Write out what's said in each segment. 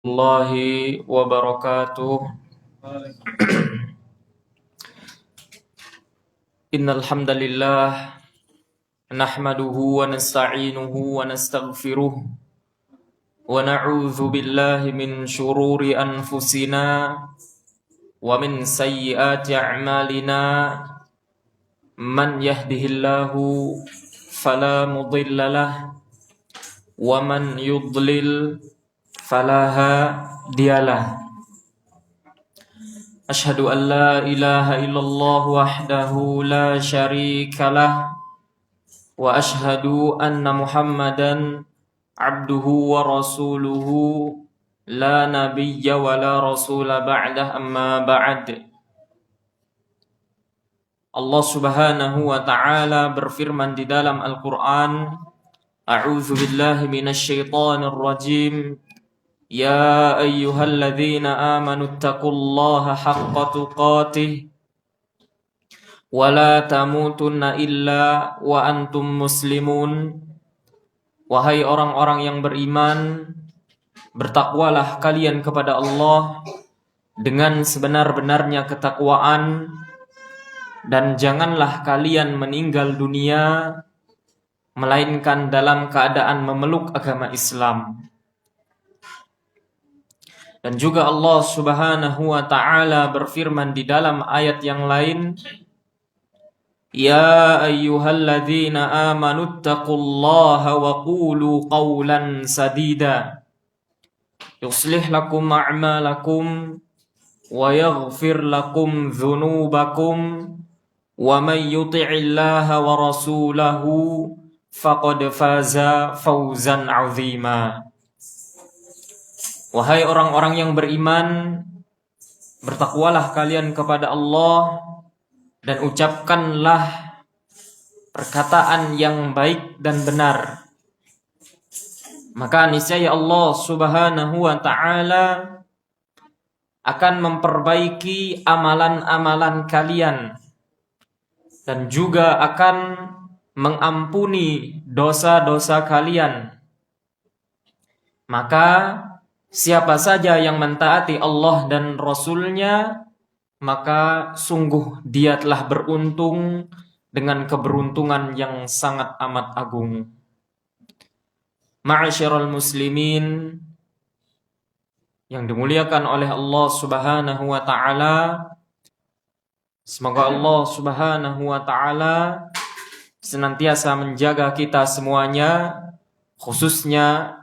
Warahmatullahi wabarakatuh. Innal hamdalillah nahmaduhu wa nasta'inuhu wa nastaghfiruh wa na'udzu billahi min shururi anfusina wa min sayyiati a'malina. Man yahdihillahu fala mudhillalah wa man yudlil fala hadiyalah. Asyhadu an la ilaha illallah wahdahu la syarikalah wa asyhadu anna Muhammadan abduhu wa rasuluhu la nabiyya wa la rasula ba'dah, amma ba'd. Allah Subhanahu wa ta'ala berfirman di dalam Al-Qur'an, A'udzu billahi minasyaitonir rajim. Ya ayyuhalladzina amanu taqullaha haqqa tuqatih wa la tamutunna illa wa antum muslimun. Wahai orang-orang yang beriman, bertakwalah kalian kepada Allah dengan sebenar-benarnya ketakwaan, dan janganlah kalian meninggal dunia melainkan dalam keadaan memeluk agama Islam. Dan juga Allah Subhanahu wa ta'ala berfirman di dalam ayat yang lain, Ya ayyuhalladzina amanu taqullaha wa qulu qawlan sadida yuslih lakum a'malakum wa yaghfir lakum dhunubakum wa may yuti'illaha wa rasulahu faqad faza fawzan 'azima. Wahai orang-orang yang beriman, bertakwalah kalian kepada Allah dan ucapkanlah perkataan yang baik dan benar. Maka niscaya Allah Subhanahu wa ta'ala akan memperbaiki amalan-amalan kalian dan juga akan mengampuni dosa-dosa kalian. Maka siapa saja yang mentaati Allah dan Rasul-Nya, maka sungguh dia telah beruntung dengan keberuntungan yang sangat amat agung. Ma'asyiral muslimin yang dimuliakan oleh Allah Subhanahu wa ta'ala, semoga Allah Subhanahu wa ta'ala senantiasa menjaga kita semuanya, khususnya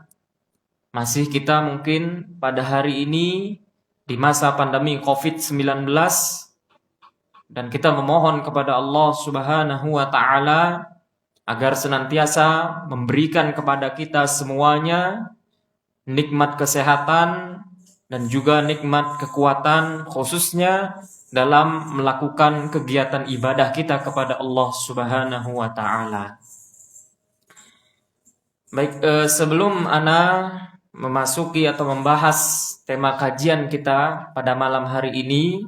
masih kita mungkin pada hari ini di masa pandemi COVID-19, dan kita memohon kepada Allah Subhanahu wa ta'ala agar senantiasa memberikan kepada kita semuanya nikmat kesehatan dan juga nikmat kekuatan, khususnya dalam melakukan kegiatan ibadah kita kepada Allah Subhanahu wa ta'ala. Baik, sebelum ana memasuki atau membahas tema kajian kita pada malam hari ini,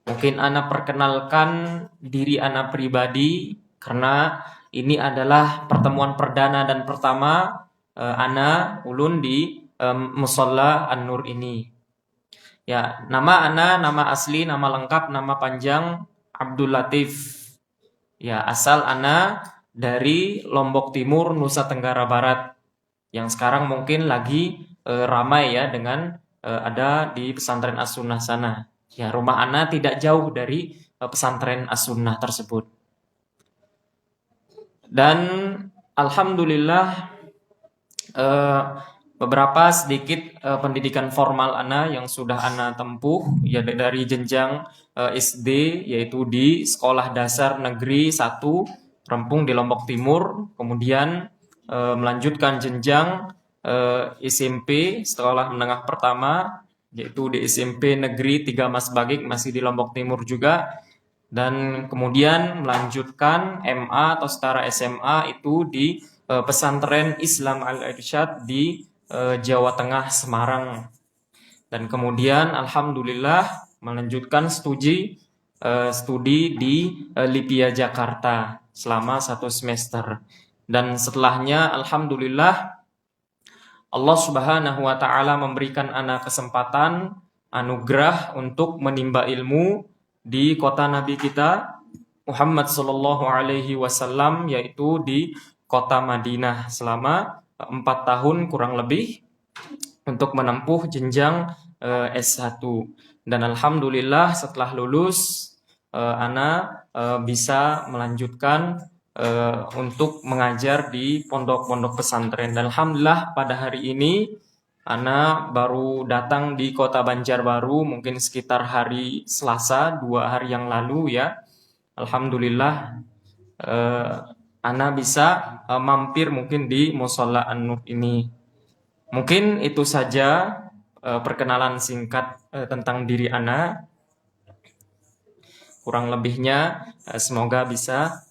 mungkin ana perkenalkan diri ana pribadi, karena ini adalah pertemuan perdana dan pertama ana ulun di Musholla An-Nur ini. Ya, nama ana, nama asli, nama lengkap, nama panjang Abdul Latif. Ya, asal ana dari Lombok Timur, Nusa Tenggara Barat, yang sekarang mungkin lagi ramai ya dengan ada di pesantren As-Sunnah sana. Ya, rumah ana tidak jauh dari pesantren As-Sunnah tersebut. Dan alhamdulillah beberapa sedikit pendidikan formal ana yang sudah ana tempuh, ya dari jenjang SD, yaitu di Sekolah Dasar Negeri 1 Rempung di Lombok Timur, kemudian melanjutkan jenjang SMP, sekolah menengah pertama, yaitu di SMP Negeri 3 Mas Bagik, masih di Lombok Timur juga, dan kemudian melanjutkan MA atau setara SMA itu di Pesantren Islam Al-Irsyad di Jawa Tengah, Semarang. Dan kemudian alhamdulillah melanjutkan studi di Lipia Jakarta selama 1 semester. Dan setelahnya alhamdulillah Allah Subhanahu wa taala memberikan ana kesempatan, anugerah untuk menimba ilmu di kota Nabi kita Muhammad sallallahu alaihi wasallam, yaitu di kota Madinah selama 4 tahun kurang lebih untuk menempuh jenjang S1. Dan alhamdulillah setelah lulus ana bisa melanjutkan untuk mengajar di pondok-pondok pesantren. Dan alhamdulillah pada hari ini ana baru datang di kota Banjarbaru mungkin sekitar hari Selasa 2 hari yang lalu ya. Alhamdulillah ana bisa mampir mungkin di Mushola An-Nur ini. Mungkin itu saja perkenalan singkat tentang diri ana. Kurang lebihnya semoga bisa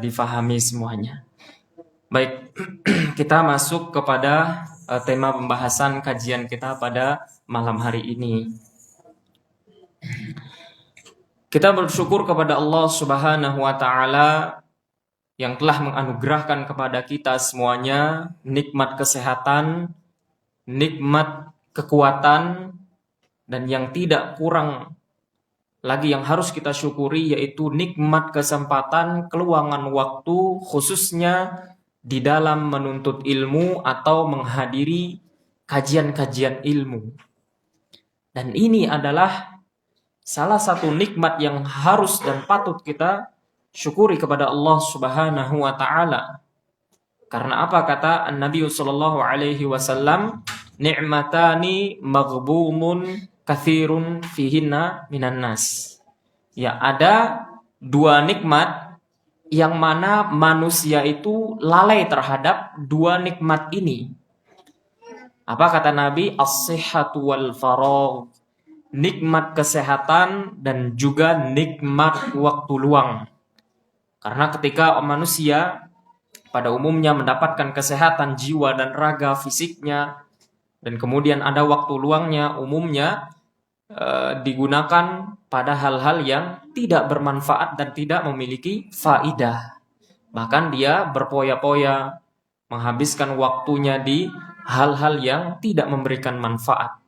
difahami semuanya. Baik, kita masuk kepada tema pembahasan kajian kita pada malam hari ini. Kita bersyukur kepada Allah Subhanahu wa taala yang telah menganugerahkan kepada kita semuanya nikmat kesehatan, nikmat kekuatan, dan yang tidak kurang lagi yang harus kita syukuri yaitu nikmat kesempatan keluangan waktu khususnya di dalam menuntut ilmu atau menghadiri kajian-kajian ilmu. Dan ini adalah salah satu nikmat yang harus dan patut kita syukuri kepada Allah Subhanahu wa taala. Karena apa kata Nabi sallallahu alaihi wasallam, ni'matani maghbumun kathirun fihinna minan nas. Ya, ada 2 nikmat yang mana manusia itu lalai terhadap 2 nikmat ini. Apa kata Nabi? As-sihhatu wal faragh. Nikmat kesehatan dan juga nikmat waktu luang. Karena ketika manusia pada umumnya mendapatkan kesehatan jiwa dan raga fisiknya, dan kemudian ada waktu luangnya, umumnya digunakan pada hal-hal yang tidak bermanfaat dan tidak memiliki faidah. Bahkan dia berpoya-poya, menghabiskan waktunya di hal-hal yang tidak memberikan manfaat.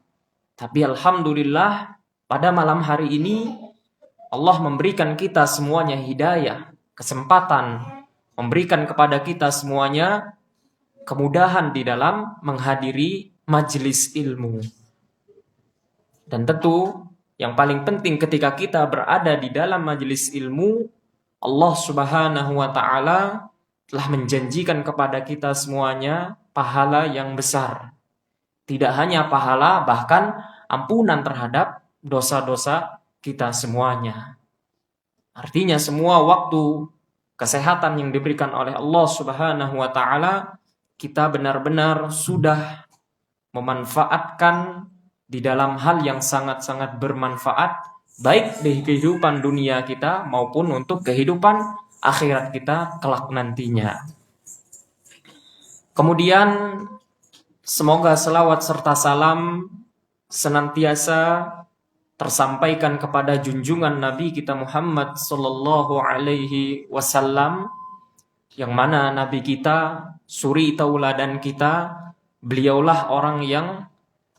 Tapi alhamdulillah pada malam hari ini Allah memberikan kita semuanya hidayah, kesempatan, memberikan kepada kita semuanya kemudahan di dalam menghadiri majelis ilmu. Dan tentu yang paling penting ketika kita berada di dalam majelis ilmu, Allah Subhanahu wa taala telah menjanjikan kepada kita semuanya pahala yang besar. Tidak hanya pahala, bahkan ampunan terhadap dosa-dosa kita semuanya. Artinya semua waktu kesehatan yang diberikan oleh Allah Subhanahu wa taala kita benar-benar sudah memanfaatkan di dalam hal yang sangat-sangat bermanfaat, baik di kehidupan dunia kita maupun untuk kehidupan akhirat kita kelak nantinya. Kemudian semoga selawat serta salam senantiasa tersampaikan kepada junjungan Nabi kita Muhammad sallallahu alaihi wasallam, yang mana Nabi kita, suri tauladan kita, beliaulah orang yang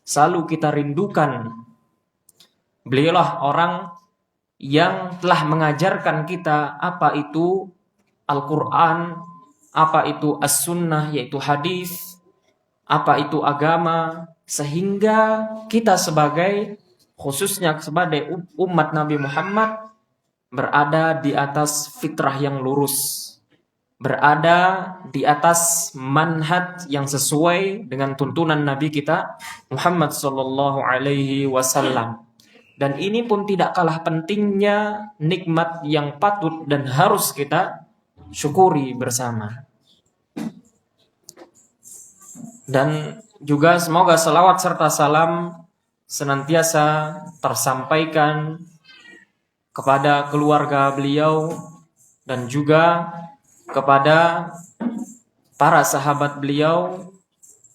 selalu kita rindukan. Beliaulah orang yang telah mengajarkan kita apa itu Al-Quran, apa itu As-Sunnah yaitu hadis, apa itu agama, sehingga kita sebagai khususnya sebagai umat Nabi Muhammad berada di atas fitrah yang lurus, berada di atas manhaj yang sesuai dengan tuntunan Nabi kita Muhammad sallallahu alaihi wasallam. Dan ini pun tidak kalah pentingnya nikmat yang patut dan harus kita syukuri bersama. Dan juga semoga selawat serta salam senantiasa tersampaikan kepada keluarga beliau dan juga kepada para sahabat beliau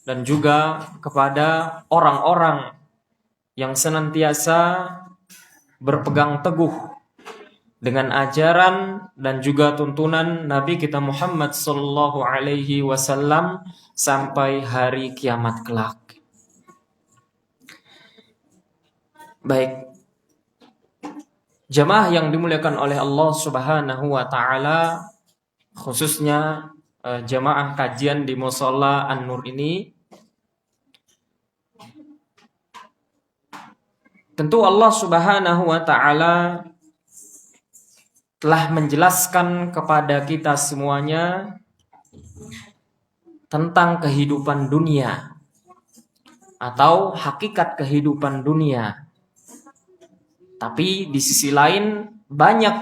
dan juga kepada orang-orang yang senantiasa berpegang teguh dengan ajaran dan juga tuntunan Nabi kita Muhammad sallallahu alaihi wasallam sampai hari kiamat kelak. Baik, jamaah yang dimuliakan oleh Allah Subhanahu wa taala, khususnya jamaah kajian di Musholla An-Nur ini, tentu Allah Subhanahu wa taala telah menjelaskan kepada kita semuanya tentang kehidupan dunia atau hakikat kehidupan dunia. Tapi di sisi lain banyak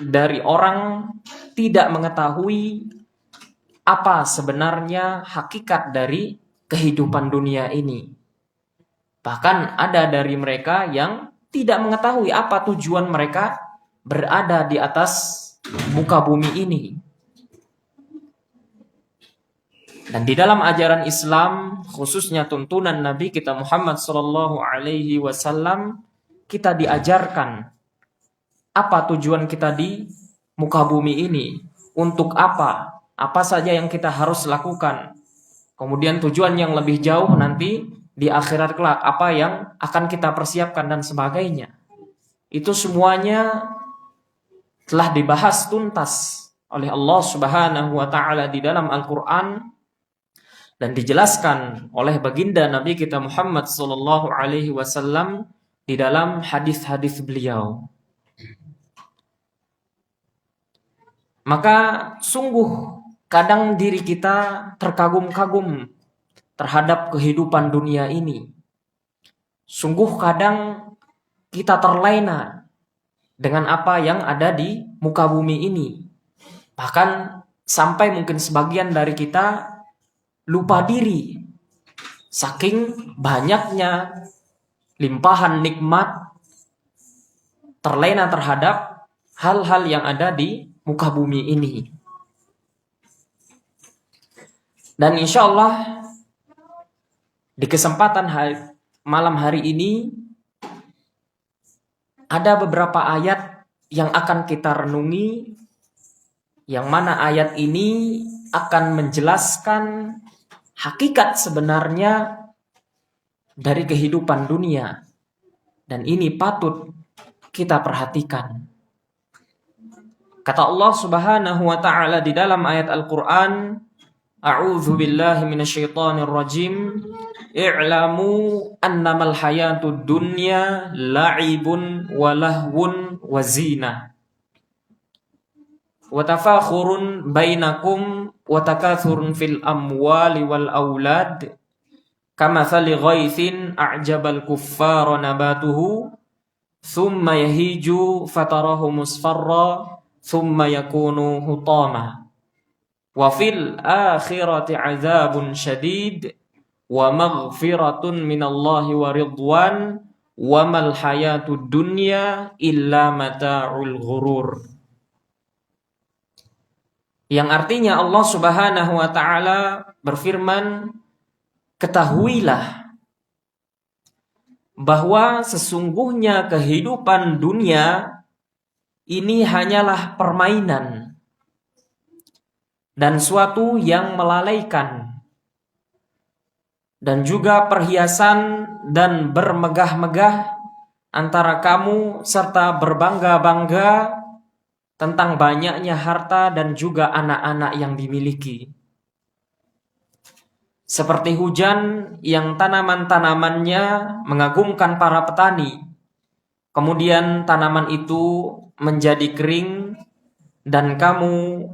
dari orang tidak mengetahui apa sebenarnya hakikat dari kehidupan dunia ini. Bahkan ada dari mereka yang tidak mengetahui apa tujuan mereka berada di atas muka bumi ini. Dan di dalam ajaran Islam, khususnya tuntunan Nabi kita Muhammad sallallahu alaihi wasallam, kita diajarkan apa tujuan kita di muka bumi ini, untuk apa saja yang kita harus lakukan. Kemudian tujuan yang lebih jauh nanti di akhirat kelak, apa yang akan kita persiapkan dan sebagainya. Itu semuanya telah dibahas tuntas oleh Allah Subhanahu wa taala di dalam Al-Qur'an dan dijelaskan oleh baginda Nabi kita Muhammad sallallahu alaihi wasallam di dalam hadis-hadis beliau. Maka sungguh kadang diri kita terkagum-kagum terhadap kehidupan dunia ini. Sungguh kadang kita terlena dengan apa yang ada di muka bumi ini. Bahkan sampai mungkin sebagian dari kita lupa diri saking banyaknya limpahan nikmat, terlena terhadap hal-hal yang ada di muka bumi ini. Dan insya Allah di kesempatan malam hari ini ada beberapa ayat yang akan kita renungi, yang mana ayat ini akan menjelaskan hakikat sebenarnya dari kehidupan dunia. Dan ini patut kita perhatikan. Kata Allah Subhanahu wa taala di dalam ayat Al-Qur'an, A'udzu billahi minasyaitonir rajim. I'lamu annamal hayatud dunya la'ibun wa lahwun wa zinah. Wa tafakhurun bainakum wa takathurun fil amwali wal aulad. Kamathali ghaithin a'jabal kuffara nabatuhu thumma yahiju fatarahu musfarra thumma yakunu hutama. Wa fil akhirati azabun syadid wa maghfiratun minallahi wa ridwan wa mal hayatud dunya illa mata'ul ghurur. Yang artinya Allah Subhanahu wa taala berfirman, ketahuilah bahwa sesungguhnya kehidupan dunia ini hanyalah permainan dan suatu yang melalaikan, dan juga perhiasan dan bermegah-megah antara kamu serta berbangga-bangga tentang banyaknya harta dan juga anak-anak yang dimiliki. Seperti hujan yang tanaman-tanamannya mengagumkan para petani, kemudian tanaman itu menjadi kering dan kamu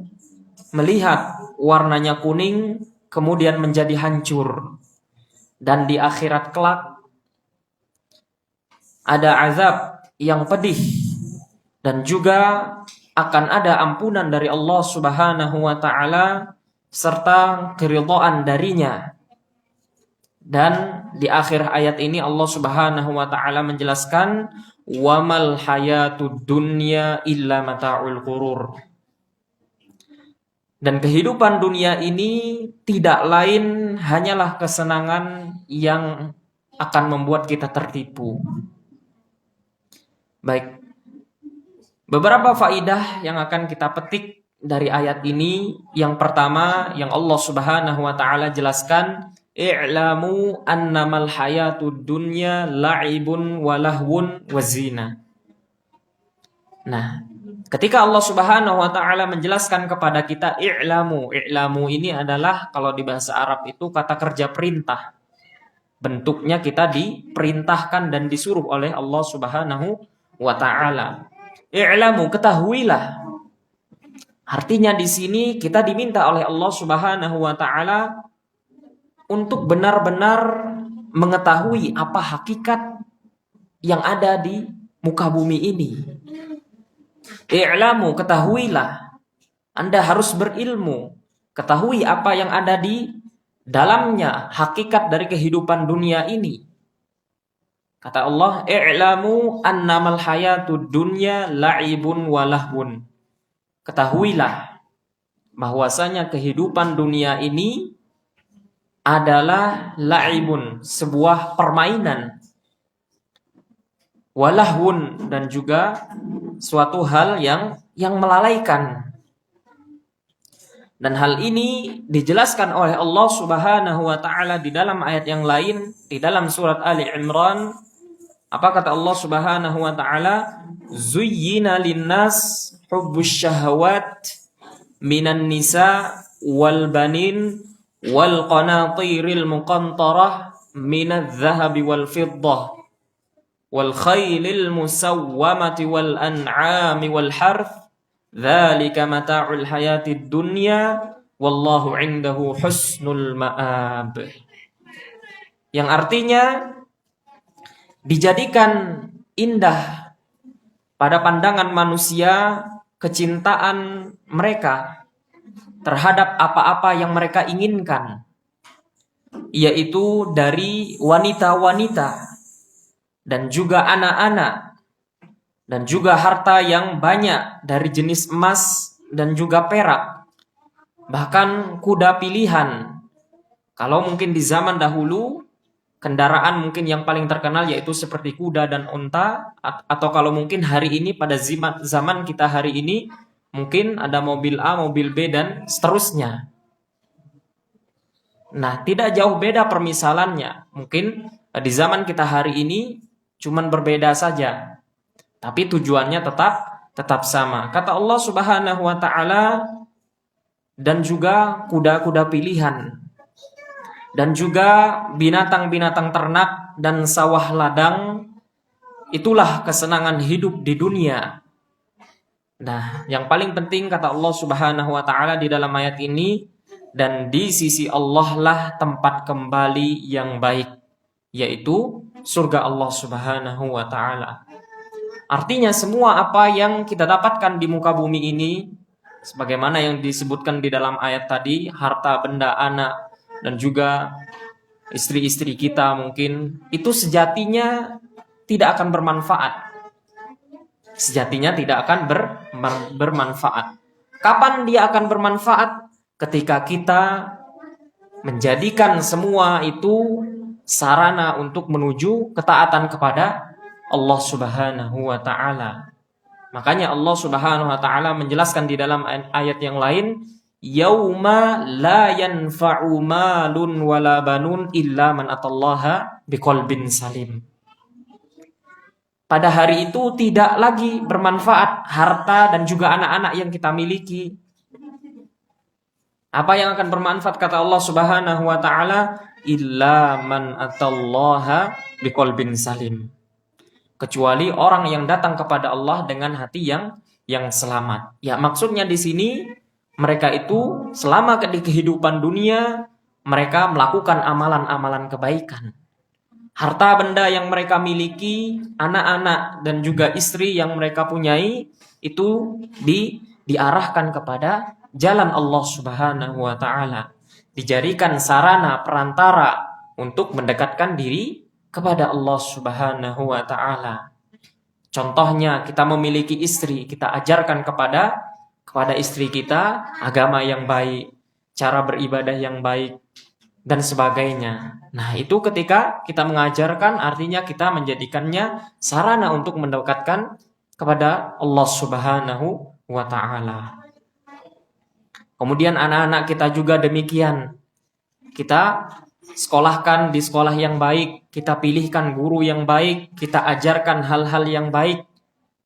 melihat warnanya kuning kemudian menjadi hancur. Dan di akhirat kelak ada azab yang pedih dan juga akan ada ampunan dari Allah Subhanahu wa taala serta keridhaan darinya. Dan di akhir ayat ini Allah Subhanahu wa taala menjelaskan wamal hayatud dunya illa mata'ul ghurur. Dan kehidupan dunia ini tidak lain hanyalah kesenangan yang akan membuat kita tertipu. Baik, Beberapa faidah yang akan kita petik dari ayat ini. Yang pertama, yang Allah Subhanahu wa taala jelaskan, i'lamu annamal hayatud dunya la'ibun wa lahwun wa zina. Nah, ketika Allah Subhanahu wa taala menjelaskan kepada kita i'lamu, i'lamu ini adalah kalau di bahasa Arab itu kata kerja perintah. Bentuknya kita diperintahkan dan disuruh oleh Allah Subhanahu wa taala. I'lamu, ketahuilah. Artinya di sini kita diminta oleh Allah Subhanahu wa taala untuk benar-benar mengetahui apa hakikat yang ada di muka bumi ini. I'lamu, ketahuilah. Anda harus berilmu. Ketahui apa yang ada di dalamnya, hakikat dari kehidupan dunia ini. Kata Allah, i'lamu annamal hayatud dunya la'ibun wa lahwun. Ketahuilah bahwasanya kehidupan dunia ini adalah la'ibun, sebuah permainan. Walahwun, dan juga suatu hal yang melalaikan. Dan hal ini dijelaskan oleh Allah Subhanahu wa taala di dalam ayat yang lain, di dalam surat Ali Imran. Apa kata Allah Subhanahu wa taala? Zuyyina linnas hubbus syahawat minan nisa wal banin wal qanatiril muqantarah minadz zahabi wal fiddah wal khailil musawwamati wal an'ami wal harth dzalika mata'ul hayatid dunya wallahu 'indahu husnul ma'ab. Yang artinya dijadikan indah pada pandangan manusia kecintaan mereka terhadap apa-apa yang mereka inginkan, yaitu dari wanita-wanita dan juga anak-anak dan juga harta yang banyak dari jenis emas dan juga perak, bahkan kuda pilihan. Kalau mungkin di zaman dahulu kendaraan mungkin yang paling terkenal yaitu seperti kuda dan unta, atau kalau mungkin hari ini pada zaman kita hari ini mungkin ada mobil A, mobil B dan seterusnya. Nah, tidak jauh beda permisalannya. Mungkin di zaman kita hari ini cuman berbeda saja, tapi tujuannya tetap sama. Kata Allah Subhanahu wa taala, dan juga kuda-kuda pilihan, dan juga binatang-binatang ternak dan sawah ladang, itulah kesenangan hidup di dunia. Nah, yang paling penting kata Allah Subhanahu wa taala di dalam ayat ini, dan di sisi Allah lah tempat kembali yang baik, yaitu surga Allah Subhanahu wa taala. Artinya semua apa yang kita dapatkan di muka bumi ini, sebagaimana yang disebutkan di dalam ayat tadi, harta, benda, anak, dan juga istri-istri kita mungkin, itu sejatinya tidak akan bermanfaat. Sejatinya tidak akan bermanfaat. Kapan dia akan bermanfaat? Ketika kita menjadikan semua itu sarana untuk menuju ketaatan kepada Allah Subhanahu wa ta'ala. Makanya Allah Subhanahu wa ta'ala menjelaskan di dalam ayat yang lain, yauma la yanfa'u malun wala banun illa man atallaha biqalbin salim. Pada hari itu tidak lagi bermanfaat harta dan juga anak-anak yang kita miliki. Apa yang akan bermanfaat kata Allah Subhanahu wa taala? Illa man atallaha biqalbin salim. Kecuali orang yang datang kepada Allah dengan hati yang selamat. Ya, maksudnya di sini mereka itu selama di kehidupan dunia mereka melakukan amalan-amalan kebaikan. Harta benda yang mereka miliki, anak-anak dan juga istri yang mereka punyai itu diarahkan kepada jalan Allah Subhanahu wa taala. Dijadikan sarana perantara untuk mendekatkan diri kepada Allah Subhanahu wa taala. Contohnya kita memiliki istri, kita ajarkan kepada istri kita agama yang baik, cara beribadah yang baik, dan sebagainya. Nah, itu ketika kita mengajarkan artinya kita menjadikannya sarana untuk mendekatkan kepada Allah Subhanahu wa taala. Kemudian anak-anak kita juga demikian. Kita sekolahkan di sekolah yang baik, kita pilihkan guru yang baik, kita ajarkan hal-hal yang baik.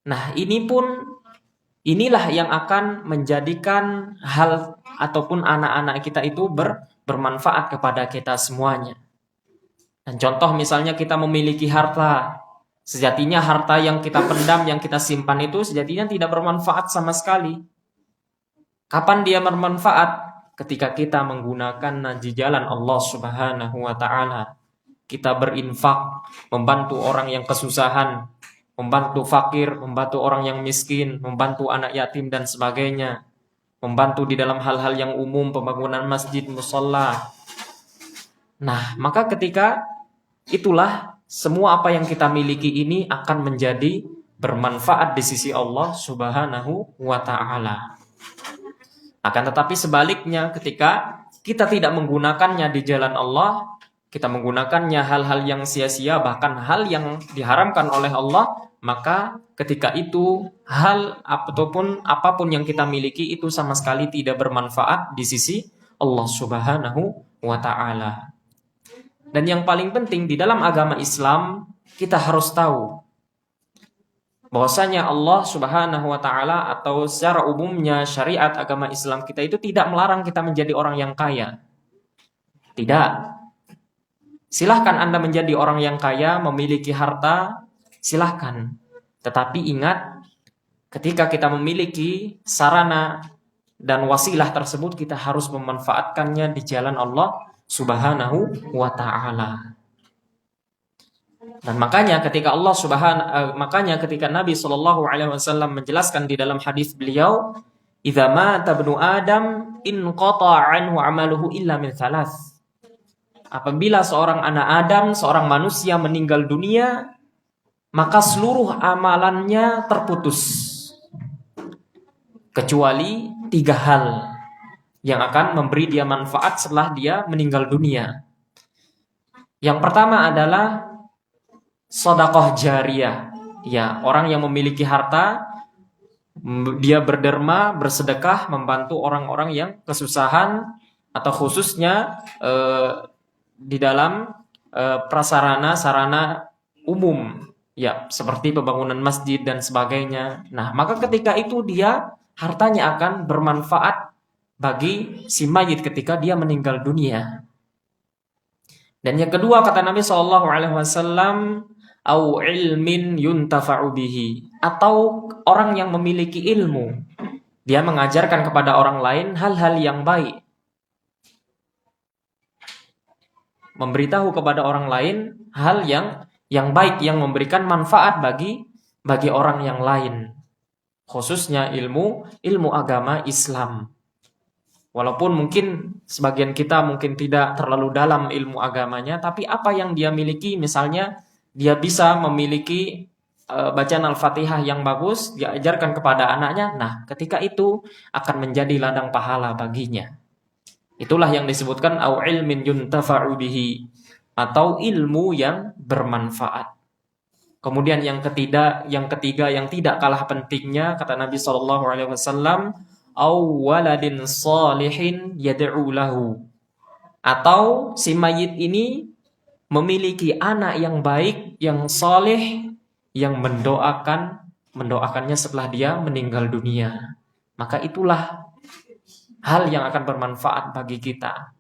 Nah, inilah yang akan menjadikan hal ataupun anak-anak kita itu bermanfaat kepada kita semuanya. Dan contoh misalnya kita memiliki harta. Sejatinya harta yang kita pendam, yang kita simpan itu sejatinya tidak bermanfaat sama sekali. Kapan dia bermanfaat? Ketika kita menggunakan di jalan Allah Subhanahu wa taala. Kita berinfak, membantu orang yang kesusahan, membantu fakir, membantu orang yang miskin, membantu anak yatim dan sebagainya. Membantu di dalam hal-hal yang umum, pembangunan masjid, musholla. Nah, maka ketika itulah semua apa yang kita miliki ini akan menjadi bermanfaat di sisi Allah Subhanahu wa taala. Akan tetapi sebaliknya, ketika kita tidak menggunakannya di jalan Allah, kita menggunakannya hal-hal yang sia-sia, bahkan hal yang diharamkan oleh Allah, maka ketika itu hal ataupun apapun yang kita miliki itu sama sekali tidak bermanfaat di sisi Allah Subhanahu wa taala. Dan yang paling penting di dalam agama Islam, kita harus tahu bahwasanya Allah Subhanahu wa taala atau secara umumnya syariat agama Islam kita itu tidak melarang kita menjadi orang yang kaya. Tidak. Silahkan Anda menjadi orang yang kaya, memiliki harta, silahkan. Tetapi ingat, ketika kita memiliki sarana dan wasilah tersebut, kita harus memanfaatkannya di jalan Allah Subhanahu wa ta'ala. Dan makanya ketika ketika Nabi SAW menjelaskan di dalam hadis beliau, "Idza mata ibnu Adam inqata'a anhu 'amaluhu illa min thalath." Apabila seorang anak Adam, seorang manusia meninggal dunia, maka seluruh amalannya terputus. Kecuali 3 hal yang akan memberi dia manfaat setelah dia meninggal dunia. Yang pertama adalah sedekah jariyah. Ya, orang yang memiliki harta, dia berderma, bersedekah, membantu orang-orang yang kesusahan, atau khususnya di dalam prasarana-sarana umum, ya, seperti pembangunan masjid dan sebagainya. Nah, maka ketika itu dia hartanya akan bermanfaat bagi si mayit ketika dia meninggal dunia. Dan yang kedua kata Nabi SAW, au ilmin yuntafa'u bihi, atau orang yang memiliki ilmu, dia mengajarkan kepada orang lain hal-hal yang baik, memberitahu kepada orang lain hal yang baik, yang memberikan manfaat bagi orang yang lain, khususnya ilmu agama Islam. Walaupun mungkin sebagian kita mungkin tidak terlalu dalam ilmu agamanya, tapi apa yang dia miliki, misalnya dia bisa memiliki bacaan Al-Fatihah yang bagus, dia ajarkan kepada anaknya, nah ketika itu akan menjadi ladang pahala baginya. Itulah yang disebutkan au ilmin yuntafa'u bihi, atau ilmu yang bermanfaat. Kemudian yang ketiga yang tidak kalah pentingnya kata Nabi SAW, au waladin salihin yad'u lahu, atau si mayit ini memiliki anak yang baik, yang saleh, yang mendoakannya setelah dia meninggal dunia. Maka itulah hal yang akan bermanfaat bagi kita.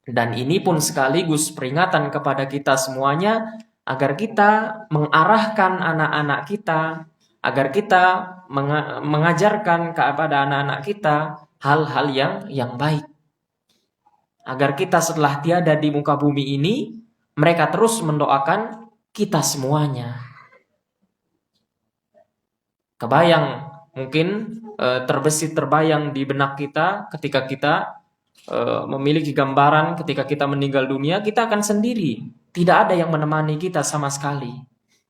Dan ini pun sekaligus peringatan kepada kita semuanya agar kita mengarahkan anak-anak kita, agar kita mengajarkan kepada anak-anak kita hal-hal yang baik. Agar kita setelah tiada di muka bumi ini, mereka terus mendoakan kita semuanya. Kebayang, mungkin terbayang di benak kita ketika kita memiliki gambaran ketika kita meninggal dunia, kita akan sendiri. Tidak ada yang menemani kita sama sekali.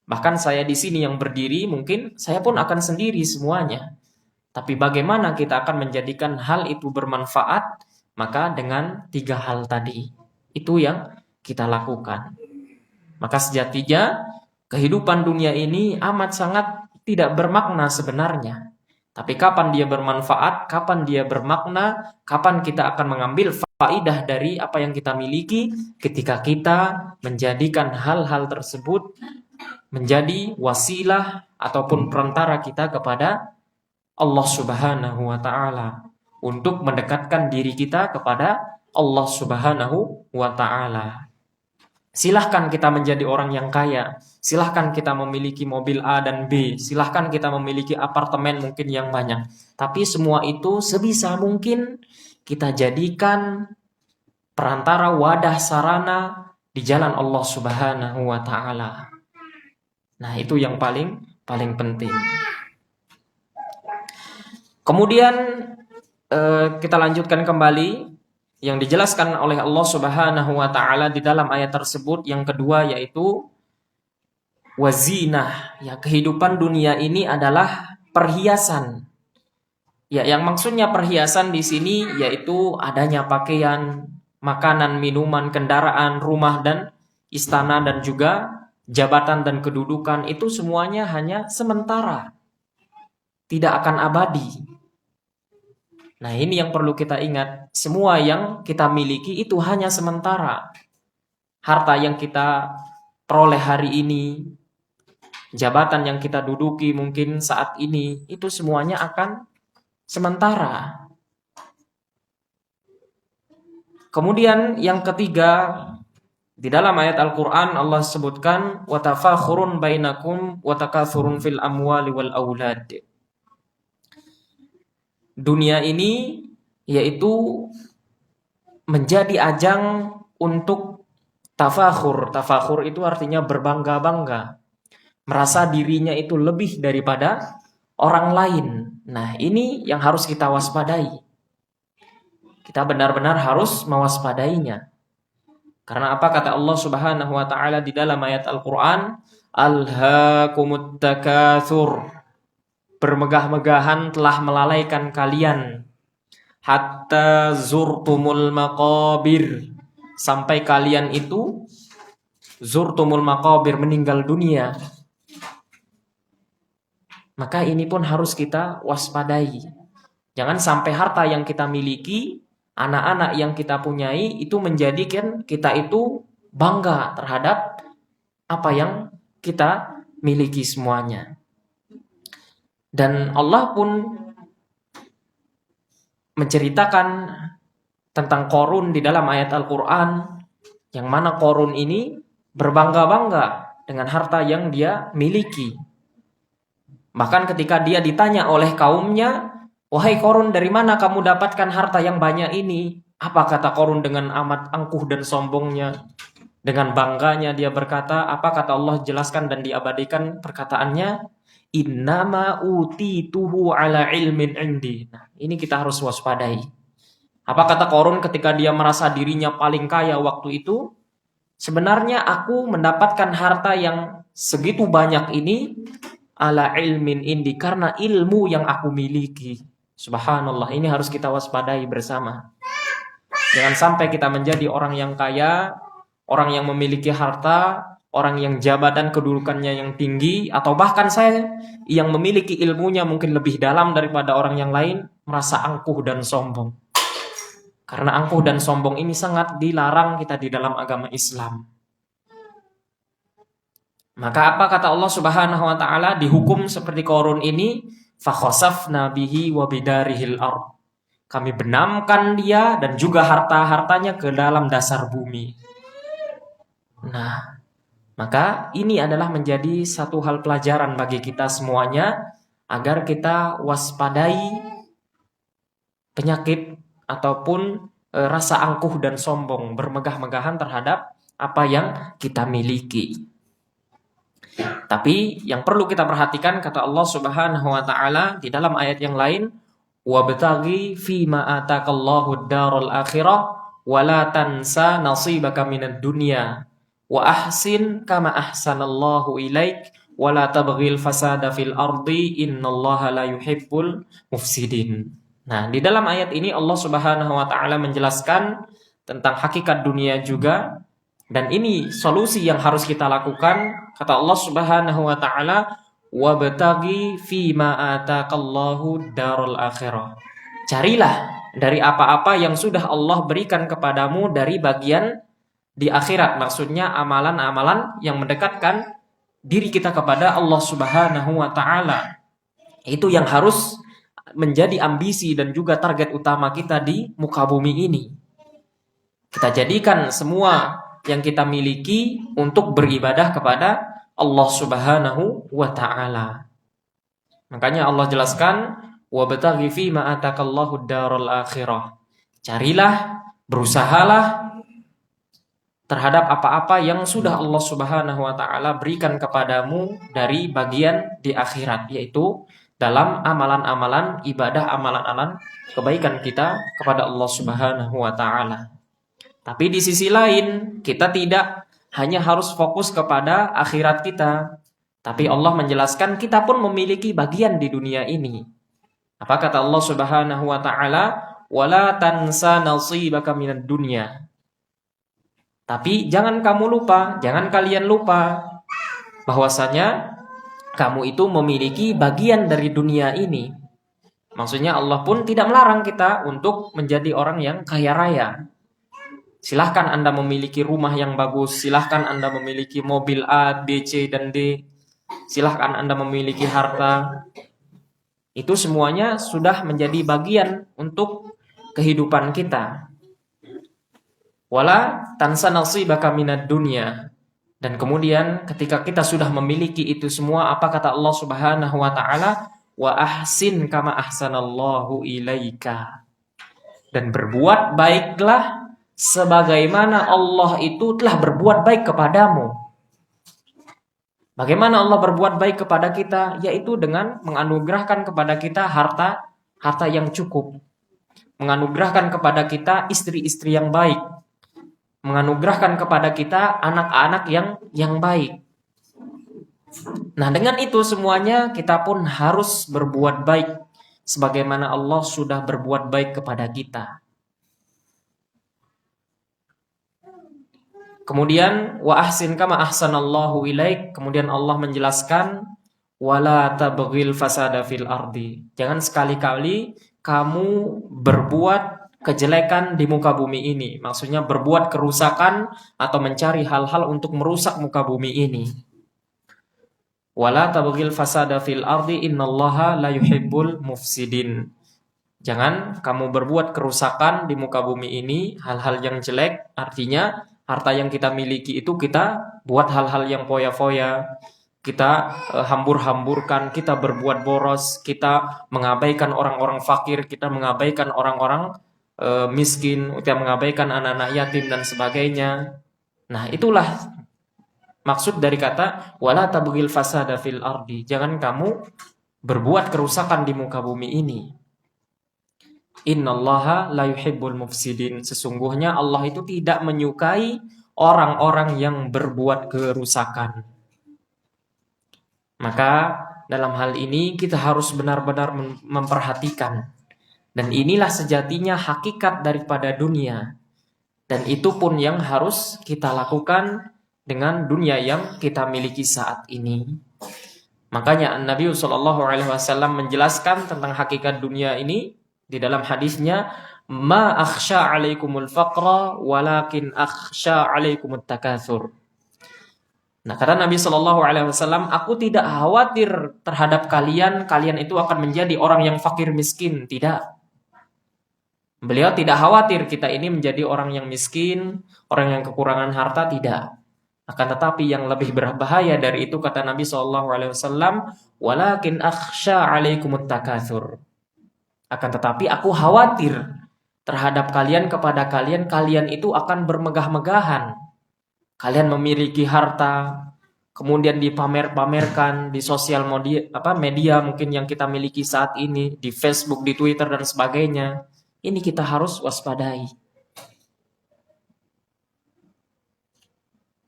Bahkan saya di sini yang berdiri, mungkin saya pun akan sendiri semuanya. Tapi bagaimana kita akan menjadikan hal itu bermanfaat? Maka dengan 3 hal tadi. Itu yang kita lakukan. Maka sejatinya kehidupan dunia ini amat sangat tidak bermakna sebenarnya. Tapi kapan dia bermanfaat, kapan dia bermakna, kapan kita akan mengambil faidah dari apa yang kita miliki ketika kita menjadikan hal-hal tersebut menjadi wasilah ataupun perantara kita kepada Allah Subhanahu wa taala untuk mendekatkan diri kita kepada Allah Subhanahu wa taala. Silahkan kita menjadi orang yang kaya, silahkan kita memiliki mobil A dan B, silahkan kita memiliki apartemen mungkin yang banyak. Tapi semua itu sebisa mungkin kita jadikan perantara wadah sarana di jalan Allah Subhanahu wa taala. Nah, itu yang paling penting. Kemudian kita lanjutkan kembali yang dijelaskan oleh Allah Subhanahu wa taala di dalam ayat tersebut, yang kedua yaitu wazinah. Ya, kehidupan dunia ini adalah perhiasan. Ya, yang maksudnya perhiasan di sini yaitu adanya pakaian, makanan, minuman, kendaraan, rumah dan istana dan juga jabatan dan kedudukan, itu semuanya hanya sementara. Tidak akan abadi. Nah, ini yang perlu kita ingat. Semua yang kita miliki itu hanya sementara. Harta yang kita peroleh hari ini, jabatan yang kita duduki mungkin saat ini, itu semuanya akan sementara. Kemudian yang ketiga, di dalam ayat Al-Quran Allah sebutkan watafakhurun bainakum watakathurun fil amwali wal aulad. Dunia ini yaitu menjadi ajang untuk tafakhur. Tafakhur itu artinya berbangga-bangga, merasa dirinya itu lebih daripada orang lain. Nah, ini yang harus kita waspadai. Kita benar-benar harus mewaspadainya. Karena apa kata Allah Subhanahu wa taala di dalam ayat Al-Qur'an? Alhaakumut takatsur. Bermegah-megahan telah melalaikan kalian hatta zurtumul maqabir, sampai kalian itu zurtumul maqabir, meninggal dunia. Maka ini pun harus kita waspadai. Jangan sampai harta yang kita miliki, anak-anak yang kita punyai itu menjadikan kita itu bangga terhadap apa yang kita miliki semuanya. Dan Allah pun menceritakan tentang Qarun di dalam ayat Al-Quran, yang mana Qarun ini berbangga-bangga dengan harta yang dia miliki. Bahkan ketika dia ditanya oleh kaumnya, wahai Qarun, dari mana kamu dapatkan harta yang banyak ini? Apa kata Qarun dengan amat angkuh dan sombongnya? Dengan bangganya dia berkata, apa kata Allah, jelaskan dan diabadikan perkataannya? Innama utituhu ala ilmin indi. Nah, ini kita harus waspadai. Apa kata Qarun ketika dia merasa dirinya paling kaya waktu itu? Sebenarnya aku mendapatkan harta yang segitu banyak ini ala ilmin indi, karena ilmu yang aku miliki. Subhanallah, ini harus kita waspadai bersama. Jangan sampai kita menjadi orang yang kaya, orang yang memiliki harta, orang yang jabatan kedudukannya yang tinggi, atau bahkan saya yang memiliki ilmunya mungkin lebih dalam daripada orang yang lain, merasa angkuh dan sombong. Karena angkuh dan sombong ini sangat dilarang kita di dalam agama Islam. Maka apa kata Allah Subhanahu wa taala, dihukum seperti Qarun ini, fa khasafna bihi wa bidarihil ardh. Kami benamkan dia dan juga harta-hartanya ke dalam dasar bumi. Nah, maka ini adalah menjadi satu hal pelajaran bagi kita semuanya, agar kita waspadai penyakit ataupun rasa angkuh dan sombong, bermegah-megahan terhadap apa yang kita miliki. Tapi yang perlu kita perhatikan, kata Allah Subhanahu wa taala di dalam ayat yang lain, wabtaghi fima ataqallahu ad-darul akhirah wa la tansa nasibaka minad dunya wa ahsin kama ahsanallahu ilaik wa la tabghil fasada fil ardi innallaha la yuhibbul mufsidin. Nah, di dalam ayat ini Allah Subhanahu wa taala menjelaskan tentang hakikat dunia juga, dan ini solusi yang harus kita lakukan. Kata Allah Subhanahu wa taala, wabtaghi fima ataqallahu darul akhirah. Carilah dari apa-apa yang sudah Allah berikan kepadamu dari bagian di akhirat. Maksudnya amalan-amalan yang mendekatkan diri kita kepada Allah Subhanahu wa taala. Itu yang harus menjadi ambisi dan juga target utama kita di muka bumi ini. Kita jadikan semua yang kita miliki untuk beribadah kepada Allah Subhanahu wa taala. Makanya Allah jelaskan, wabtaghi fima ataqallahu darul akhirah. Carilah, berusahalah terhadap apa-apa yang sudah Allah Subhanahu wa taala berikan kepadamu dari bagian di akhirat, yaitu dalam amalan-amalan ibadah, amalan-amalan kebaikan kita kepada Allah Subhanahu wa taala. Tapi di sisi lain, kita tidak hanya harus fokus kepada akhirat kita, tapi Allah menjelaskan kita pun memiliki bagian di dunia ini. Apa kata Allah Subhanahu wa taala? Wala tansa nasibaka minad dunya. Tapi jangan kamu lupa, jangan kalian lupa bahwasanya kamu itu memiliki bagian dari dunia ini. Maksudnya Allah pun tidak melarang kita untuk menjadi orang yang kaya raya. Silahkan Anda memiliki rumah yang bagus, silahkan Anda memiliki mobil A, B, C, dan D. Silahkan Anda memiliki harta. Itu semuanya sudah menjadi bagian untuk kehidupan kita. Wala tansa nasibaka minad dunya. Dan kemudian ketika kita sudah memiliki itu semua, apa kata Allah Subhanahu wa taala? Wa ahsin kama ahsanallahu ilaika. Dan berbuat baiklah sebagaimana Allah itu telah berbuat baik kepadamu. Bagaimana Allah berbuat baik kepada kita? Yaitu dengan menganugerahkan kepada kita harta yang cukup. Menganugerahkan kepada kita istri-istri yang baik. Menganugerahkan kepada kita anak-anak yang baik. Nah, dengan itu semuanya kita pun harus berbuat baik sebagaimana Allah sudah berbuat baik kepada kita. Kemudian wa ahsin kama ahsanallahu ilaik. Kemudian Allah menjelaskan wala tabghil fasada fil ardi. Jangan sekali-kali kamu berbuat kejelekan di muka bumi ini. Maksudnya berbuat kerusakan atau mencari hal-hal untuk merusak muka bumi ini. Wala tabghil fasada fil ardi innallaha la yuhibbul mufsidin. Jangan kamu berbuat kerusakan di muka bumi ini, hal-hal yang jelek, artinya harta yang kita miliki itu kita buat hal-hal yang foya-foya, kita hambur-hamburkan, kita berbuat boros, kita mengabaikan orang-orang fakir, kita mengabaikan orang-orang miskin, kita mengabaikan anak-anak yatim dan sebagainya. Nah, itulah maksud dari kata wala tabghil fasada fil ardi. Jangan kamu berbuat kerusakan di muka bumi ini. Innallaha la yuhibbul mufsidin. Sesungguhnya Allah itu tidak menyukai orang-orang yang berbuat kerusakan. Maka dalam hal ini kita harus benar-benar memperhatikan. Dan inilah sejatinya hakikat daripada dunia. Dan itu pun yang harus kita lakukan dengan dunia yang kita miliki saat ini. Makanya Nabi SAW menjelaskan tentang hakikat dunia ini di dalam hadisnya, ma akhsha alaikumul faqra walakin akhsha alaikumut takatsur. Nah, kata Nabi SAW, aku tidak khawatir terhadap kalian itu akan menjadi orang yang fakir miskin. Tidak. Beliau tidak khawatir kita ini menjadi orang yang miskin, orang yang kekurangan harta, tidak. Akan tetapi yang lebih berbahaya dari itu, kata Nabi SAW, walakin akhsha alaikumut takatsur. Akan tetapi aku khawatir terhadap kalian, kepada kalian itu akan bermegah-megahan. Kalian memiliki harta, kemudian dipamer-pamerkan di sosial media mungkin yang kita miliki saat ini, di Facebook, di Twitter dan sebagainya. Ini kita harus waspadai.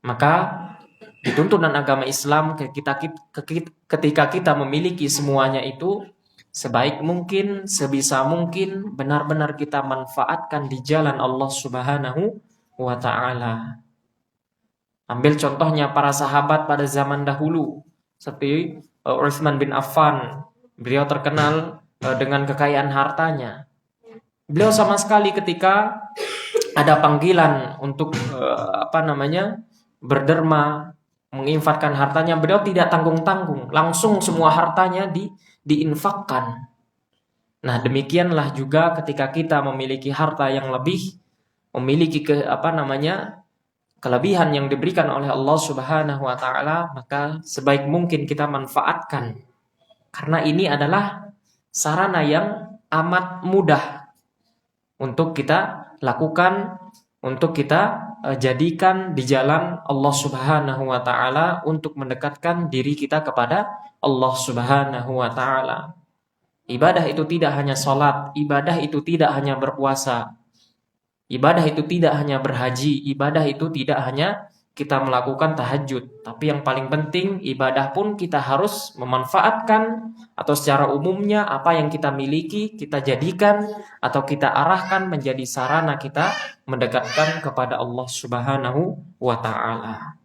Maka di tuntunan agama Islam ketika kita memiliki semuanya itu, sebaik mungkin, sebisa mungkin benar-benar kita manfaatkan di jalan Allah Subhanahu wa ta'ala. Ambil contohnya para sahabat pada zaman dahulu. seperti Utsman bin Affan. Beliau terkenal dengan kekayaan hartanya. Beliau sama sekali ketika ada panggilan untuk berderma, menginfakkan hartanya, beliau tidak tanggung-tanggung, langsung semua hartanya diinfakkan. Nah, demikianlah juga ketika kita memiliki harta yang lebih, memiliki kelebihan yang diberikan oleh Allah Subhanahu wa taala, maka sebaik mungkin kita manfaatkan. Karena ini adalah sarana yang amat mudah untuk kita lakukan, untuk kita jadikan di jalan Allah Subhanahu wa taala untuk mendekatkan diri kita kepada Allah Subhanahu wa taala. Ibadah itu tidak hanya salat, ibadah itu tidak hanya berpuasa, ibadah itu tidak hanya berhaji, ibadah itu tidak hanya kita melakukan tahajud, tapi yang paling penting ibadah pun kita harus memanfaatkan, atau secara umumnya apa yang kita miliki kita jadikan atau kita arahkan menjadi sarana kita mendekatkan kepada Allah Subhanahu wa taala.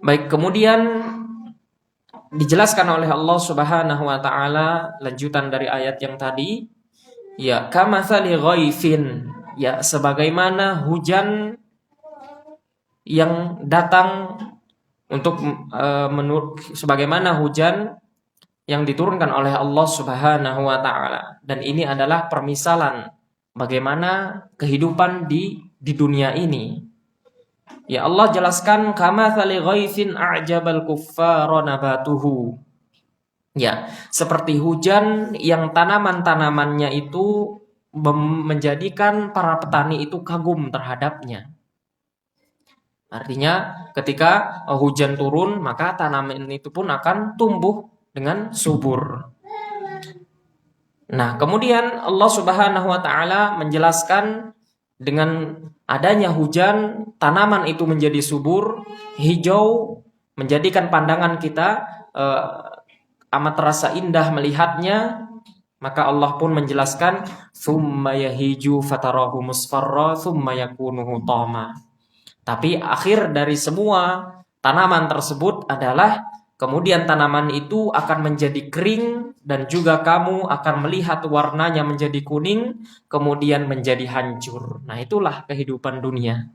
Baik, kemudian dijelaskan oleh Allah Subhanahu wa taala lanjutan dari ayat yang tadi, ya kamatsali ghaifin, ya sebagaimana hujan yang datang untuk sebagaimana hujan yang diturunkan oleh Allah Subhanahu wa taala. Dan ini adalah permisalan bagaimana kehidupan di dunia ini. Ya Allah jelaskan kamatsali ghaifin a'jabal kuffara nabatuhu. Ya, seperti hujan yang tanaman-tanamannya itu menjadikan para petani itu kagum terhadapnya. Artinya ketika hujan turun, maka tanaman itu pun akan tumbuh dengan subur. Nah, kemudian Allah Subhanahu wa taala menjelaskan dengan adanya hujan, tanaman itu menjadi subur, hijau, menjadikan pandangan kita amat terasa indah melihatnya. Maka Allah pun menjelaskan, "Tsumma yahiju fatarahu musfarra tsumma yakunu hutama." Tapi akhir dari semua tanaman tersebut adalah kemudian tanaman itu akan menjadi kering dan juga kamu akan melihat warnanya menjadi kuning, kemudian menjadi hancur. Nah, itulah kehidupan dunia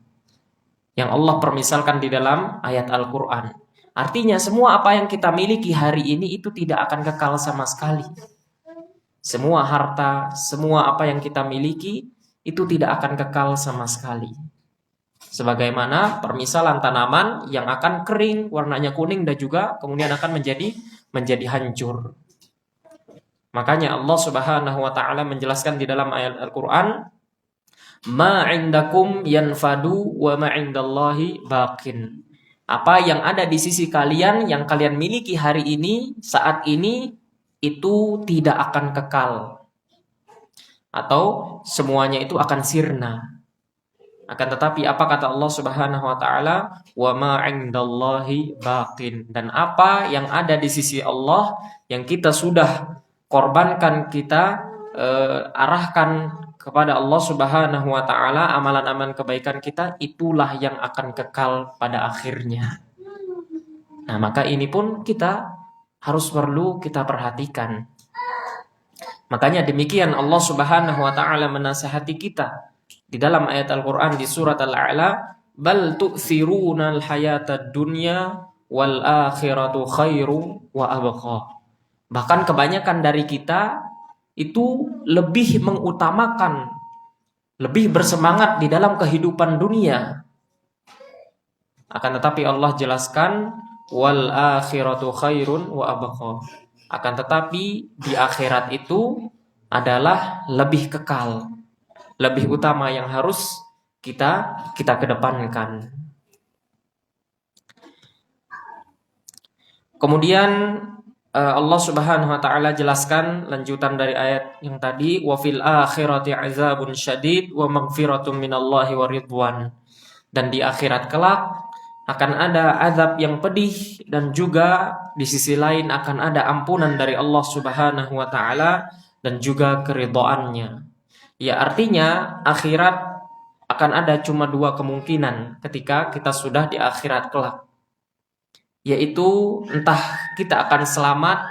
yang Allah permisalkan di dalam ayat Al-Quran. Artinya semua apa yang kita miliki hari ini itu tidak akan kekal sama sekali. Semua harta, semua apa yang kita miliki itu tidak akan kekal sama sekali. Sebagaimana permisalan tanaman yang akan kering, warnanya kuning dan juga kemudian akan menjadi hancur. Makanya Allah Subhanahu wa taala menjelaskan di dalam ayat Al-Qur'an, "Ma 'indakum yanfadu wa ma 'indallahi baqin." Apa yang ada di sisi kalian, yang kalian miliki hari ini, saat ini, itu tidak akan kekal. Atau semuanya itu akan sirna. Akan tetapi apa kata Allah Subhanahu wa taala? Wa ma 'indallahi baqin. Dan apa yang ada di sisi Allah yang kita sudah korbankan, kita arahkan kepada Allah Subhanahu wa taala, amalan-amalan kebaikan kita, itulah yang akan kekal pada akhirnya. Nah, maka ini pun kita harus perlu kita perhatikan. Makanya demikian Allah Subhanahu wa taala menasihati kita di dalam ayat Al-Quran di surat Al-A'la, bal tu'thirunal hayatad dunya wal akhiratu khairu wa abqa. Bahkan kebanyakan dari kita itu lebih mengutamakan, lebih bersemangat di dalam kehidupan dunia. Akan tetapi Allah jelaskan, wal akhiratu khairun wa abqa. Akan tetapi di akhirat itu adalah lebih kekal, lebih utama yang harus kita kedepankan. Kemudian Allah Subhanahu wa taala jelaskan lanjutan dari ayat yang tadi, wa fil akhirati azabun syadid wa maghfiratun minallahi wa ridwan. Dan di akhirat kelak akan ada azab yang pedih dan juga di sisi lain akan ada ampunan dari Allah Subhanahu wa taala dan juga keridhaannya. Ya, artinya akhirat akan ada cuma dua kemungkinan ketika kita sudah di akhirat kelak. yaitu entah kita akan selamat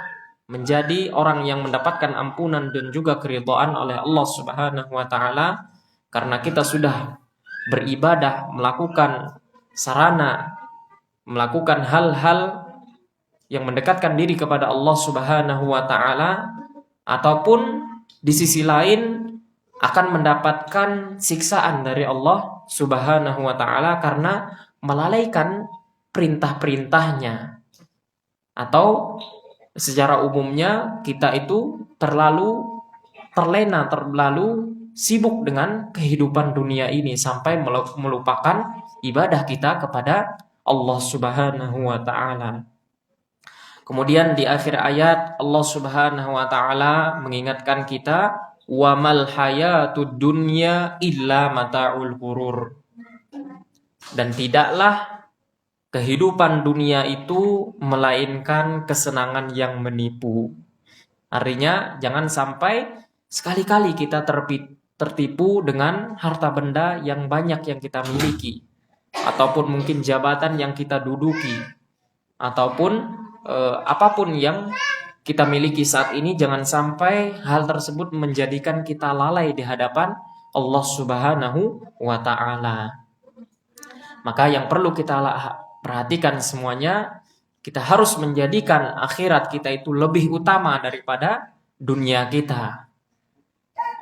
menjadi orang yang mendapatkan ampunan dan juga keridhaan oleh Allah Subhanahu wa taala karena kita sudah beribadah, melakukan sarana, melakukan hal-hal yang mendekatkan diri kepada Allah Subhanahu wa taala, ataupun di sisi lain akan mendapatkan siksaan dari Allah Subhanahu wa taala karena melalaikan perintah-perintahnya. Atau secara umumnya kita itu terlalu terlena, terlalu sibuk dengan kehidupan dunia ini sampai melupakan ibadah kita kepada Allah Subhanahu wa taala. Kemudian di akhir ayat Allah Subhanahu wa taala mengingatkan kita, wa mal hayatud dunya illa mata'ul ghurur. Dan tidaklah kehidupan dunia itu melainkan kesenangan yang menipu. Artinya jangan sampai sekali-kali kita tertipu dengan harta benda yang banyak yang kita miliki, ataupun mungkin jabatan yang kita duduki, ataupun apapun yang kita miliki saat ini, jangan sampai hal tersebut menjadikan kita lalai di hadapan Allah Subhanahu wa taala. Maka yang perlu kita perhatikan semuanya, kita harus menjadikan akhirat kita itu lebih utama daripada dunia kita.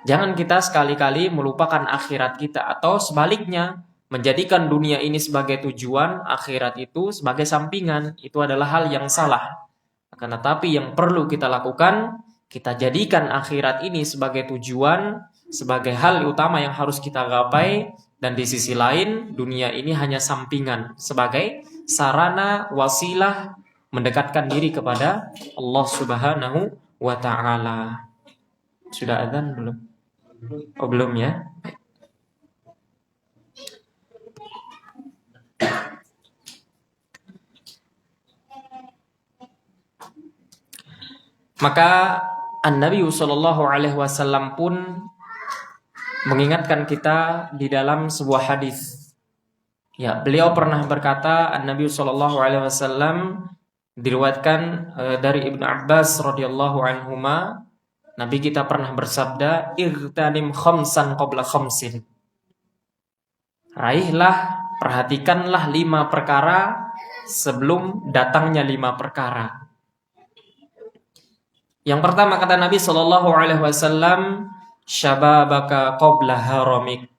Jangan kita sekali-kali melupakan akhirat kita, atau sebaliknya menjadikan dunia ini sebagai tujuan, akhirat itu sebagai sampingan. Itu adalah hal yang salah. Akan tetapi yang perlu kita lakukan, kita jadikan akhirat ini sebagai tujuan, sebagai hal utama yang harus kita gapai, dan di sisi lain dunia ini hanya sampingan, sebagai sarana wasilah mendekatkan diri kepada Allah Subhanahu wa taala. Sudah adzan belum? Oh, belum ya? Maka An-Nabi sallallahu alaihi wasallam pun mengingatkan kita di dalam sebuah hadis. Ya, beliau pernah berkata, An-Nabi sallallahu alaihi wasallam diriwayatkan dari Ibnu Abbas radhiyallahu anhuma, Nabi kita pernah bersabda, "Igtanim khamsan qabla khamsin." Raihlah, perhatikanlah 5 perkara sebelum datangnya 5 perkara. Yang pertama kata Nabi sallallahu alaihi wasallam, "Syababaka qabla haramik."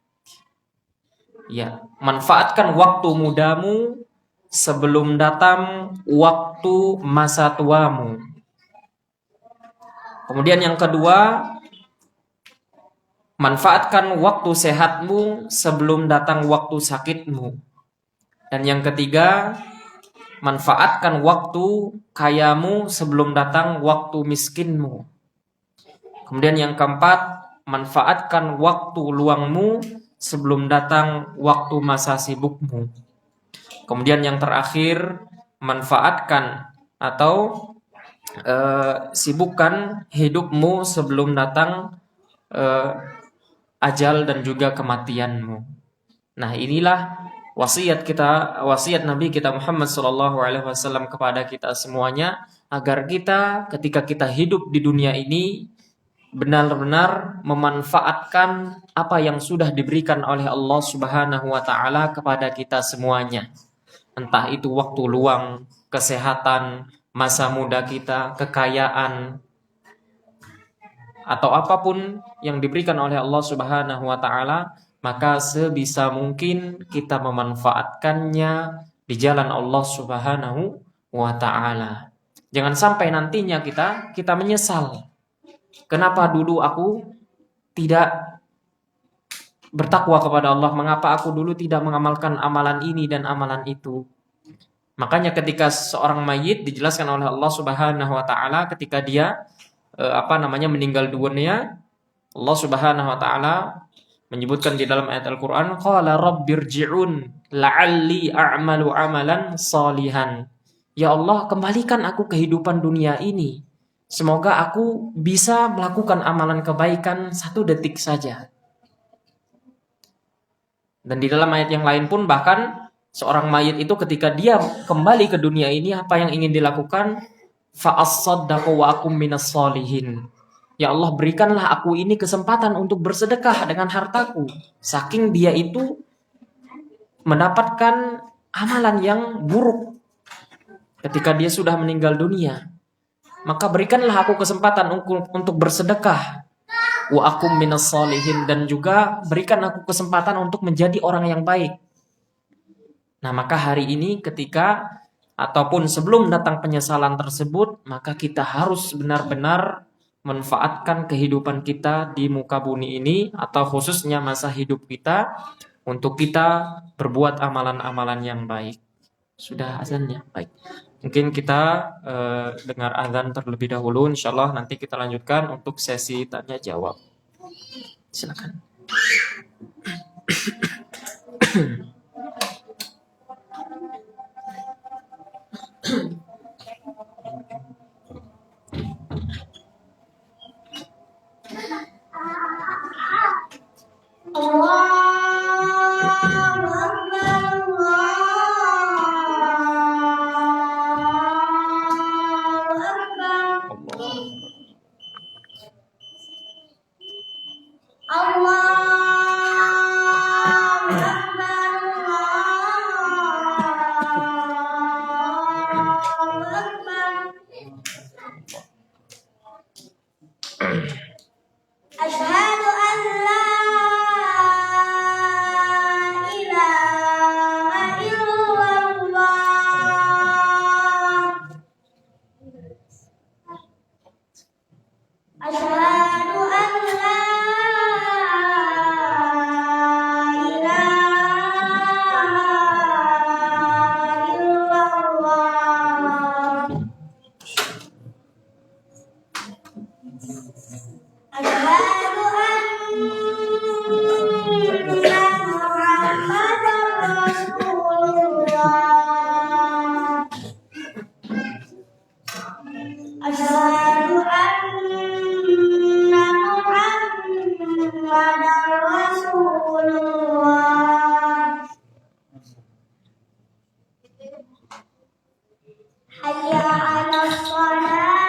Ya, manfaatkan waktu mudamu sebelum datang waktu masa tuamu. Kemudian yang kedua, manfaatkan waktu sehatmu sebelum datang waktu sakitmu. Dan yang ketiga, manfaatkan waktu kayamu sebelum datang waktu miskinmu. Kemudian yang keempat, manfaatkan waktu luangmu sebelum datang waktu masa sibukmu. Kemudian yang terakhir, manfaatkan atau sibukkan hidupmu sebelum datang ajal dan juga kematianmu. Nah, inilah wasiat Nabi kita Muhammad SAW kepada kita semuanya, agar kita ketika kita hidup di dunia ini benar-benar memanfaatkan apa yang sudah diberikan oleh Allah Subhanahu wa taala kepada kita semuanya. Entah itu waktu luang, kesehatan, masa muda kita, kekayaan, atau apapun yang diberikan oleh Allah Subhanahu wa taala, maka sebisa mungkin kita memanfaatkannya di jalan Allah Subhanahu wa taala. Jangan sampai nantinya kita menyesal. Kenapa dulu aku tidak bertakwa kepada Allah? Mengapa aku dulu tidak mengamalkan amalan ini dan amalan itu? Makanya ketika seorang mayit dijelaskan oleh Allah Subhanahu wa taala ketika dia meninggal dunia, Allah Subhanahu wa taala menyebutkan di dalam ayat Al-Qur'an, qala rabbirji'un la'alli a'malu amalan salihan. Ya Allah, kembalikan aku kehidupan dunia ini. Semoga aku bisa melakukan amalan kebaikan 1 detik saja. Dan di dalam ayat yang lain pun bahkan Seorang mayit itu ketika dia kembali ke dunia ini, apa yang ingin dilakukan? Fa'as-saddaqu wa akum minas solihin. Ya Allah, berikanlah aku ini kesempatan untuk bersedekah dengan hartaku. Saking dia itu mendapatkan amalan yang buruk ketika dia sudah meninggal dunia. Maka berikanlah aku kesempatan untuk bersedekah. Wa akum minas solihin, dan juga berikan aku kesempatan untuk menjadi orang yang baik. Nah, maka hari ini ketika ataupun sebelum datang penyesalan tersebut, maka kita harus benar-benar manfaatkan kehidupan kita di muka bumi ini, atau khususnya masa hidup kita, untuk kita berbuat amalan-amalan yang baik. Sudah azannya? Baik. Mungkin kita dengar azan terlebih dahulu. Insyaallah nanti kita lanjutkan untuk sesi tanya jawab. Silakan. Asyhadu an la ilaha illallah. Asyhadu an la ilaha illallah. Asyhadu anna Muhammadar Rasulullah. Asyhadu anna Muhammadar Rasulullah. Hayya 'alas shalah.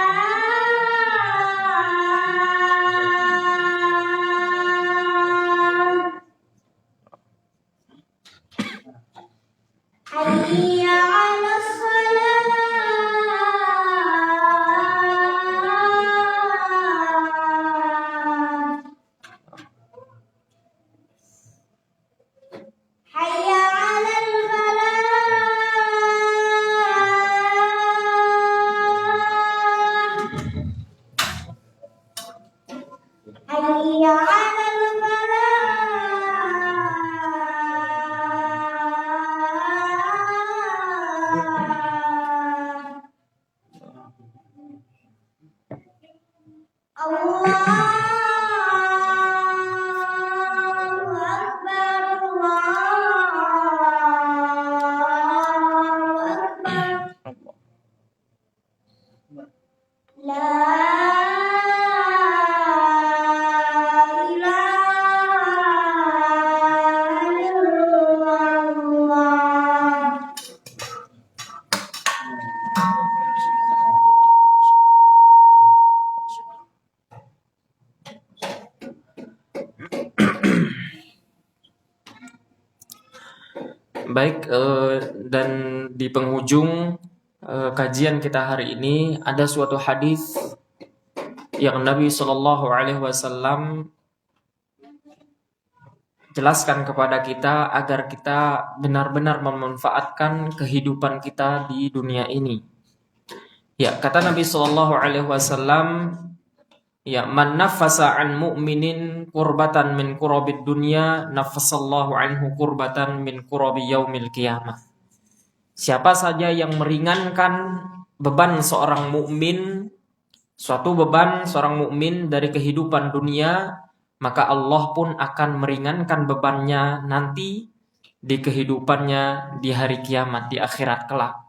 Hayya 'alas shalah. Hayya 'alal falah. Hayya 'alal falah. Allahu Akbar, Allahu Akbar. La ilaha illallah. Baik, dan di penghujung kajian kita hari ini ada suatu hadis yang Nabi Shallallahu Alaihi Wasallam jelaskan kepada kita agar kita benar-benar memanfaatkan kehidupan kita di dunia ini. Ya, kata Nabi Shallallahu Alaihi Wasallam, ya, man nafasa an mu'minin kurbatan min kurabid dunya, nafasallahu anhu kurbatan min kurabi yaumil qiyamah. Siapa saja yang meringankan beban seorang mukmin, suatu beban seorang mukmin dari kehidupan dunia, maka Allah pun akan meringankan bebannya nanti di kehidupannya di hari kiamat, di akhirat kelak.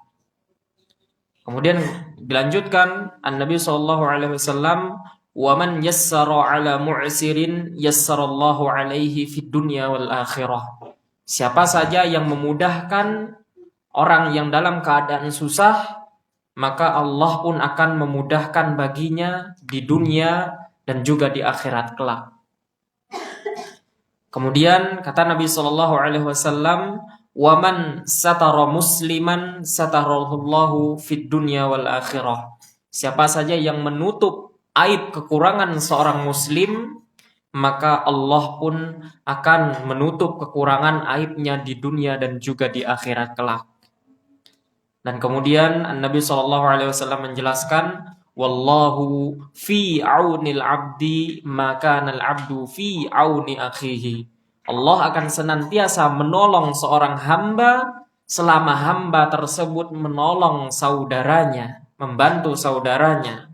Kemudian dilanjutkan An-Nabi sallallahu alaihi wasallam, "Wa man yassara 'ala mu'sirin yassarallahu 'alaihi fid dunya wal akhirah." Siapa saja yang memudahkan orang yang dalam keadaan susah, maka Allah pun akan memudahkan baginya di dunia dan juga di akhirat kelak. Kemudian kata Nabi Shallallahu Alaihi Wasallam, "Waman satara musliman satarallahu fid dunya wal akhirah." Siapa saja yang menutup aib kekurangan seorang muslim, maka Allah pun akan menutup kekurangan aibnya di dunia dan juga di akhirat kelak. Dan kemudian Nabi Shallallahu Alaihi Wasallam menjelaskan, "Wallahu fi aunil abdi maka al abdu fi auni akhihi." Allah akan senantiasa menolong seorang hamba selama hamba tersebut menolong saudaranya, membantu saudaranya.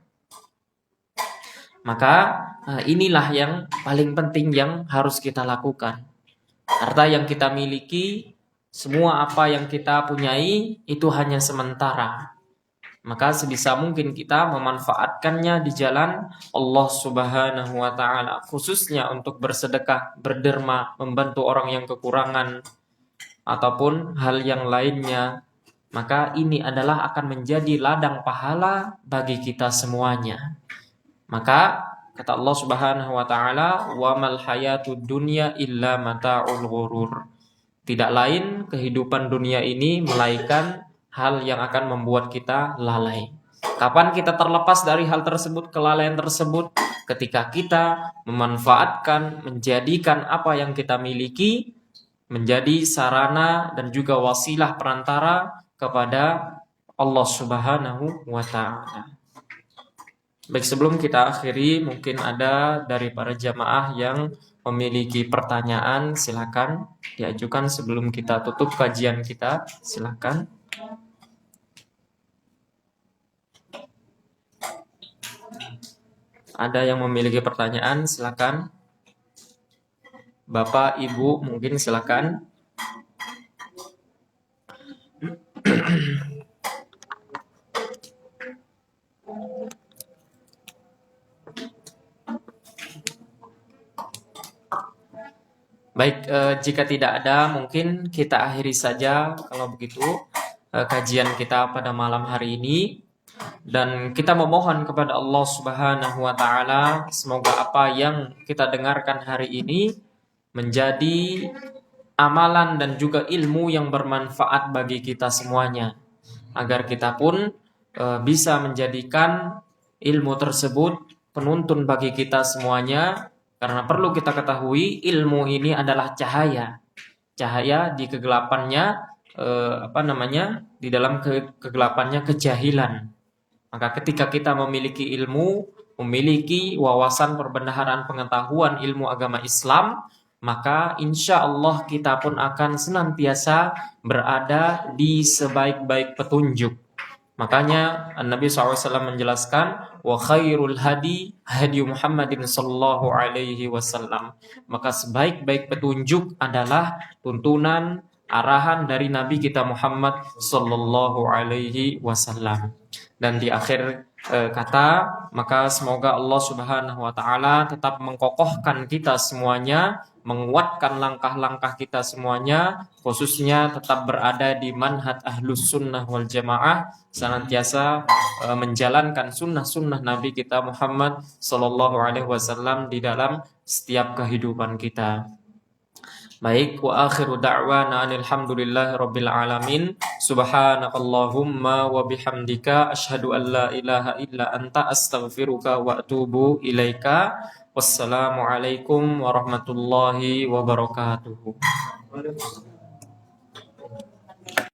Maka inilah yang paling penting yang harus kita lakukan. Harta yang kita miliki, semua apa yang kita punyai itu hanya sementara. Maka sebisa mungkin kita memanfaatkannya di jalan Allah Subhanahu wa taala, khususnya untuk bersedekah, berderma, membantu orang yang kekurangan ataupun hal yang lainnya. Maka ini adalah akan menjadi ladang pahala bagi kita semuanya. Maka kata Allah Subhanahu wa taala, "Wa mal hayatud dunya illa mata'ul ghurur." Tidak lain kehidupan dunia ini melainkan hal yang akan membuat kita lalai. Kapan kita terlepas dari hal tersebut, kelalaian tersebut? Ketika kita memanfaatkan, menjadikan apa yang kita miliki menjadi sarana dan juga wasilah perantara kepada Allah Subhanahu wa taala. Baik, sebelum kita akhiri, mungkin ada dari para jamaah yang memiliki pertanyaan, silakan diajukan sebelum kita tutup kajian kita. Silakan. Ada yang memiliki pertanyaan, silakan. Bapak, Ibu, mungkin silakan. Baik, jika tidak ada, mungkin kita akhiri saja kalau begitu kajian kita pada malam hari ini. Dan kita memohon kepada Allah Subhanahu wa taala, semoga apa yang kita dengarkan hari ini menjadi amalan dan juga ilmu yang bermanfaat bagi kita semuanya, agar kita pun bisa menjadikan ilmu tersebut penuntun bagi kita semuanya. Karena perlu kita ketahui, ilmu ini adalah cahaya di kegelapannya, di dalam kegelapannya kejahilan. Maka ketika kita memiliki ilmu, memiliki wawasan perbendaharaan pengetahuan ilmu agama Islam, maka insya Allah kita pun akan senantiasa berada di sebaik-baik petunjuk. Makanya Nabi SAW menjelaskan, wa khairul hadi hadi Muhammadin sallallahu alaihi wasallam. Maka sebaik-baik petunjuk adalah tuntunan arahan dari Nabi kita Muhammad sallallahu alaihi wasallam. Dan di akhir kata, maka semoga Allah Subhanahu wa taala tetap mengkokohkan kita semuanya, menguatkan langkah-langkah kita semuanya, khususnya tetap berada di manhaj ahlus sunnah wal jamaah, senantiasa menjalankan sunnah-sunnah Nabi kita Muhammad sallallahu alaihi wasallam di dalam setiap kehidupan kita. Baik, wa akhiru da'wana alhamdulillahi rabbil alamin. Subhanakallahumma wa bihamdika asyhadu an la ilaha illa anta astaghfiruka wa atubu ilaika. Wassalamualaikum warahmatullahi wabarakatuh.